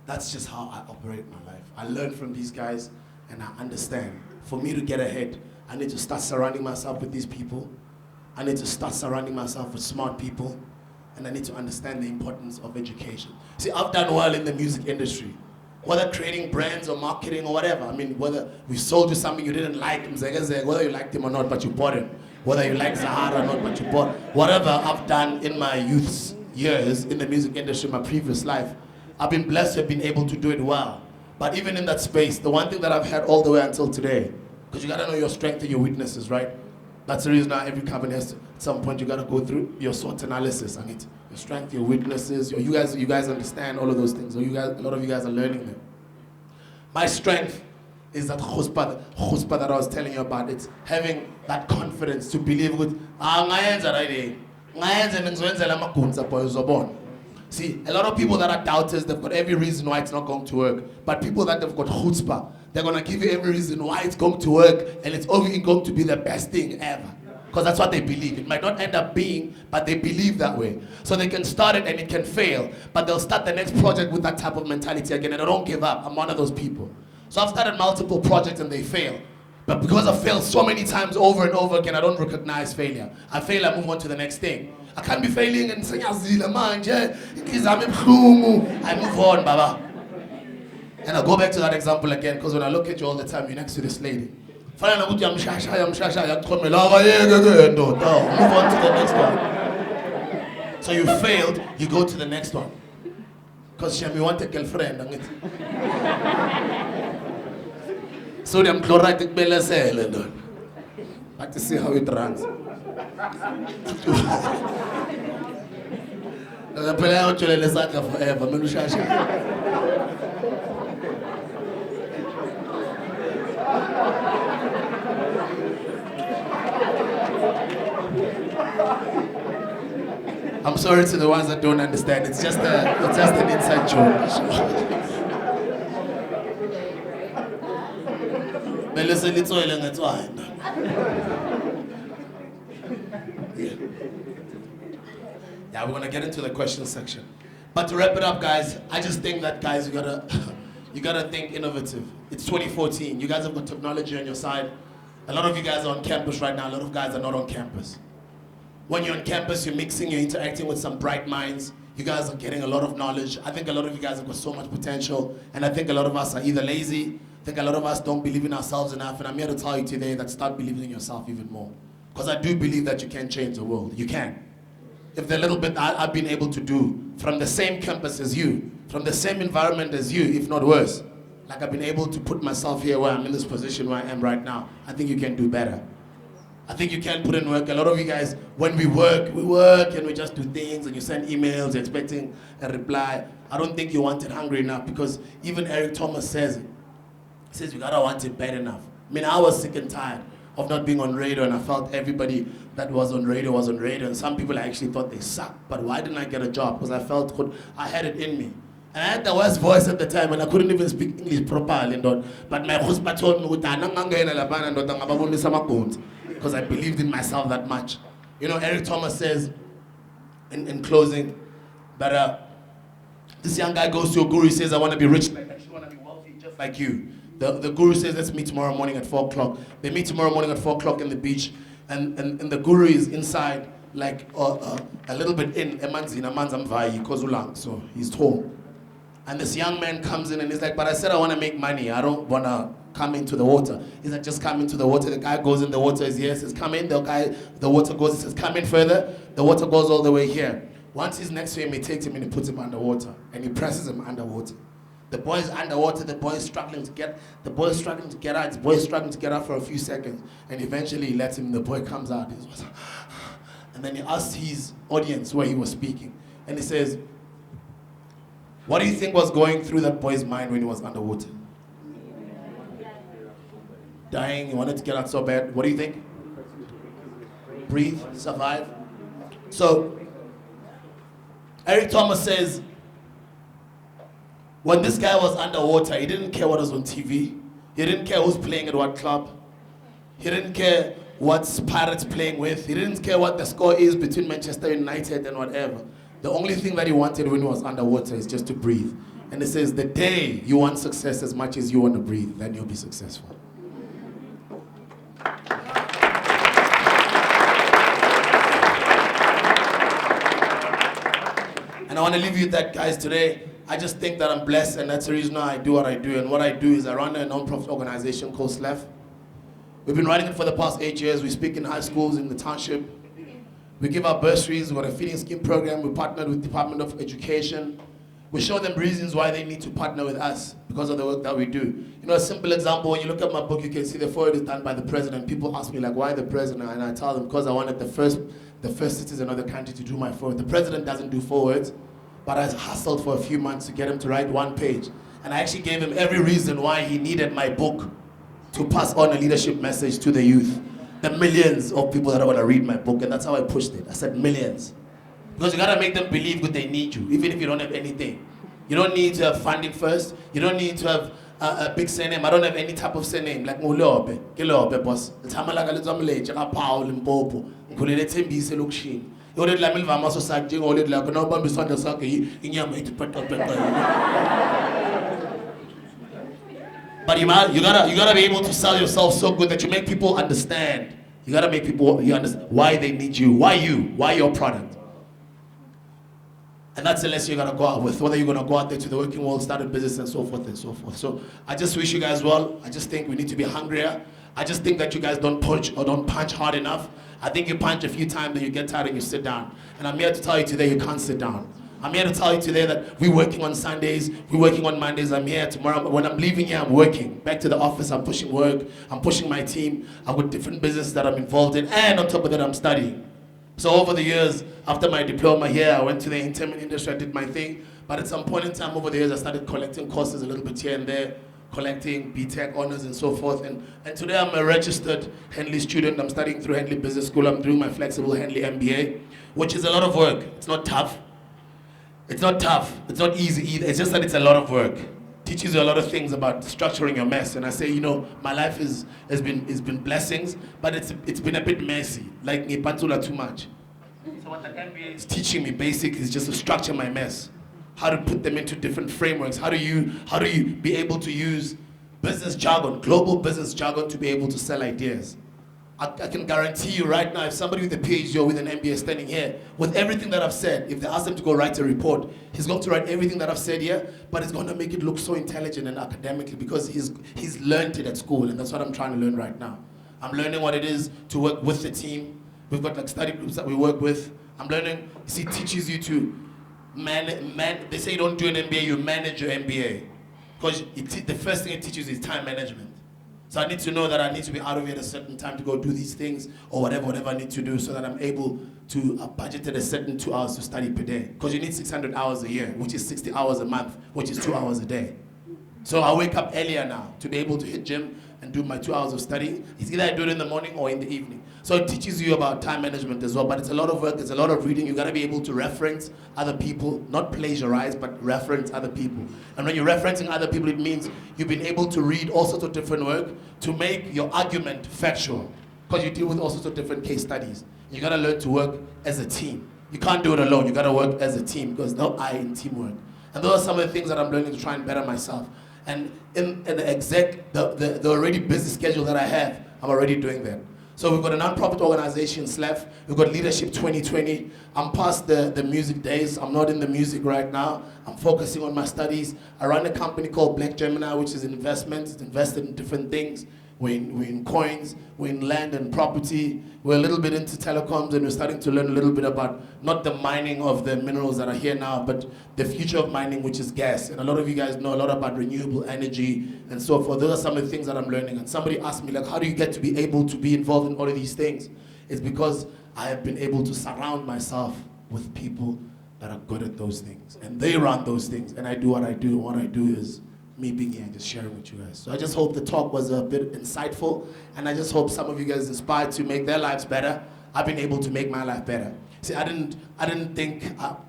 That's just how I operate my life. I learn from these guys, and I understand. For me to get ahead, I need to start surrounding myself with these people. I need to start surrounding myself with smart people. And I need to understand the importance of education. See, I've done well in the music industry. Whether creating brands or marketing or whatever. I mean, whether we sold you something you didn't like, whether you liked him or not, but you bought it. Whether you like Zahara or not, but you bought it. Whatever I've done in my youth's years in the music industry, my previous life, I've been blessed to have been able to do it well. But even in that space, the one thing that I've had all the way until today, because you gotta know your strengths and your weaknesses, right? That's the reason why every company has to, at some point you gotta go through your SWOT analysis on it. Your strength, your weaknesses, you guys understand all of those things, or a lot of you guys are learning them. My strength is that chutzpah that I was telling you about. It's having that confidence to believe with, see, a lot of people that are doubters, they've got every reason why it's not going to work. But people that have got chutzpah, they're going to give you every reason why it's going to work, and it's only going to be the best thing ever. Because that's what they believe. It might not end up being, but they believe that way. So they can start it and it can fail, but they'll start the next project with that type of mentality again, and they don't give up. I'm one of those people. So I've started multiple projects and they fail. But because I've failed so many times over and over again, I don't recognize failure. I fail, I move on to the next thing. I can't be failing and saying, I move on, Baba. And I'll go back to that example again, because when I look at you all the time, you're next to this lady. Move on to the next one. So you failed, you go to the next one. Because Shami want a girlfriend. Sodium chloride is better cell. Like to see how it runs. I'm sorry to the ones that don't understand. It's just an inside joke. Yeah, we're gonna get into the question section. But to wrap it up, guys, I just think that, guys, you gotta think innovative. It's 2014. You guys have got technology on your side. A lot of you guys are on campus right now. A lot of guys are not on campus. When you're on campus, you're mixing, you're interacting with some bright minds. You guys are getting a lot of knowledge. I think a lot of you guys have got so much potential, and I think a lot of us are either lazy, I think a lot of us don't believe in ourselves enough, and I'm here to tell you today that start believing in yourself even more. Because I do believe that you can change the world. You can. If the little bit I've been able to do from the same campus as you, from the same environment as you, if not worse, like I've been able to put myself here where I'm in this position where I am right now, I think you can do better. I think you can put in work. A lot of you guys, when we work and we just do things and you send emails, you're expecting a reply. I don't think you want it hungry enough, because even Eric Thomas says it. He says you gotta want it bad enough. I mean, I was sick and tired of not being on radio, and I felt everybody that was on radio, and some people actually thought they sucked. But why didn't I get a job? Because I felt good. I had it in me. And I had the worst voice at the time, and I couldn't even speak English properly. But my husband told me, because I believed in myself that much. You know, Eric Thomas says, in closing, that this young guy goes to a guru, he says, I want to be rich, I actually want to be wealthy, just like you. The guru says, let's meet tomorrow morning at 4 o'clock. They meet tomorrow morning at 4 o'clock in the beach, and the guru is inside, like a little bit in, so he's tall. And this young man comes in and he's like, but I said I want to make money. I don't want to come into the water. He's like, just come into the water. The guy goes in the water, he says, come in. The water goes, he says, come in further. The water goes all the way here. Once he's next to him, he takes him and he puts him underwater. And he presses him underwater. The boy's underwater, the boy's struggling to get out, the boy's struggling to get out for a few seconds. And eventually he lets him, the boy comes out. And then he asks his audience where he was speaking. And he says, what do you think was going through that boy's mind when he was underwater? Dying, he wanted to get out so bad. What do you think? Breathe, survive. So, Eric Thomas says, when this guy was underwater, he didn't care what was on TV. He didn't care who's playing at what club. He didn't care what Pirates playing with. He didn't care what the score is between Manchester United and whatever. The only thing that he wanted when he was underwater is just to breathe. And it says, the day you want success as much as you want to breathe, then you'll be successful. And I want to leave you with that, guys, today. I just think that I'm blessed, and that's the reason why I do what I do. And what I do is I run a non-profit organization called SLEF. We've been running it for the past 8 years. We speak in high schools in the township. We give out bursaries. We've got a feeding scheme program. We partnered with Department of Education. We show them reasons why they need to partner with us because of the work that we do. You know, a simple example, when you look at my book, you can see the foreword is done by the president. People ask me, like, why the president? And I tell them, because I wanted the first citizen of the country to do my foreword. The president doesn't do forewords, but I hustled for a few months to get him to write one page. And I actually gave him every reason why he needed my book to pass on a leadership message to the youth. The millions of people that are going to read my book, and that's how I pushed it. I said millions. Because you got to make them believe that they need you, even if you don't have anything. You don't need to have funding first. You don't need to have a big surname. I don't have any type of surname. Like, Ngolope, Kilope, boss. The time I like a little Malay, Paul, Limpopo, Kulele Timbisi Lukshin. You already like Milvama Society, or like no one beside the Saki, in your mate, but you gotta be able to sell yourself so good that you make people understand. You gotta make people understand why they need you, why your product. And that's the lesson you gotta go out with, whether you're gonna go out there to the working world, start a business, and so forth and so forth. So I just wish you guys well. I just think we need to be hungrier. I just think that you guys don't punch hard enough. I think you punch a few times and you get tired and you sit down. And I'm here to tell you today you can't sit down. I'm here to tell you today that we're working on Sundays, we're working on Mondays. I'm here tomorrow. When I'm leaving here, I'm working. Back to the office, I'm pushing work, I'm pushing my team. I've got different businesses that I'm involved in, and on top of that, I'm studying. So over the years, after my diploma here, I went to the entertainment industry, I did my thing. But at some point in time over the years, I started collecting courses a little bit here and there, collecting BTech honors and so forth. And today I'm a registered Henley student. I'm studying through Henley Business School. I'm doing my flexible Henley MBA, which is a lot of work. It's not tough. It's not tough. It's not easy either. It's just that it's a lot of work. Teaches you a lot of things about structuring your mess. And I say, you know, my life has been blessings, but it's been a bit messy. Like ngipatula too much. So what the MBA is teaching me basically is just to structure my mess. How to put them into different frameworks. How do you be able to use business jargon, global business jargon, to be able to sell ideas? I can guarantee you right now, if somebody with a PhD or with an MBA standing here, with everything that I've said, if they ask him to go write a report, he's going to write everything that I've said here, but he's going to make it look so intelligent and academically because he's learned it at school, and that's what I'm trying to learn right now. I'm learning what it is to work with the team. We've got like study groups that we work with. I'm learning, it teaches you to they say you don't do an MBA, you manage your MBA. Because the first thing it teaches you is time management. So I need to know that I need to be out of here at a certain time to go do these things or whatever I need to do so that I'm able to budget a certain 2 hours to study per day. Because you need 600 hours a year, which is 60 hours a month, which is 2 hours a day. So I wake up earlier now to be able to hit gym and do my 2 hours of studying. It's either I do it in the morning or in the evening. So it teaches you about time management as well, but it's a lot of work, it's a lot of reading. You gotta be able to reference other people, not plagiarize, but reference other people. And when you're referencing other people, it means you've been able to read all sorts of different work to make your argument factual. Because you deal with all sorts of different case studies. You gotta learn to work as a team. You can't do it alone, you gotta work as a team, because no I in teamwork. And those are some of the things that I'm learning to try and better myself. And in the already busy schedule that I have, I'm already doing that. So we've got a non-profit organization, SLEF. We've got Leadership 2020. I'm past the music days. I'm not in the music right now. I'm focusing on my studies. I run a company called Black Gemini, which is investments. It's invested in different things. We're in coins, we're in land and property. We're a little bit into telecoms, and we're starting to learn a little bit about not the mining of the minerals that are here now, but the future of mining, which is gas. And a lot of you guys know a lot about renewable energy and so forth. Those are some of the things that I'm learning. And somebody asked me, like, how do you get to be able to be involved in all of these things? It's because I have been able to surround myself with people that are good at those things. And they run those things, and I do what I do. And what I do is me being here and just sharing with you guys. So I just hope the talk was a bit insightful, and I just hope some of you guys inspired to make their lives better. I've been able to make my life better. See, I didn't think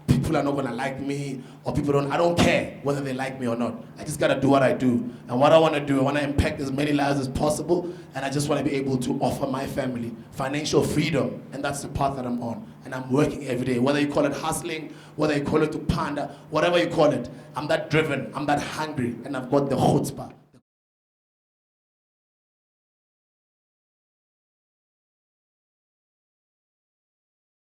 people are not gonna like me, or I don't care whether they like me or not. I just gotta do what I do. And what I wanna do, I wanna impact as many lives as possible, and I just wanna be able to offer my family financial freedom, and that's the path that I'm on. And I'm working every day, whether you call it hustling, whether you call it to panda, whatever you call it. I'm that driven, I'm that hungry, and I've got the chutzpah.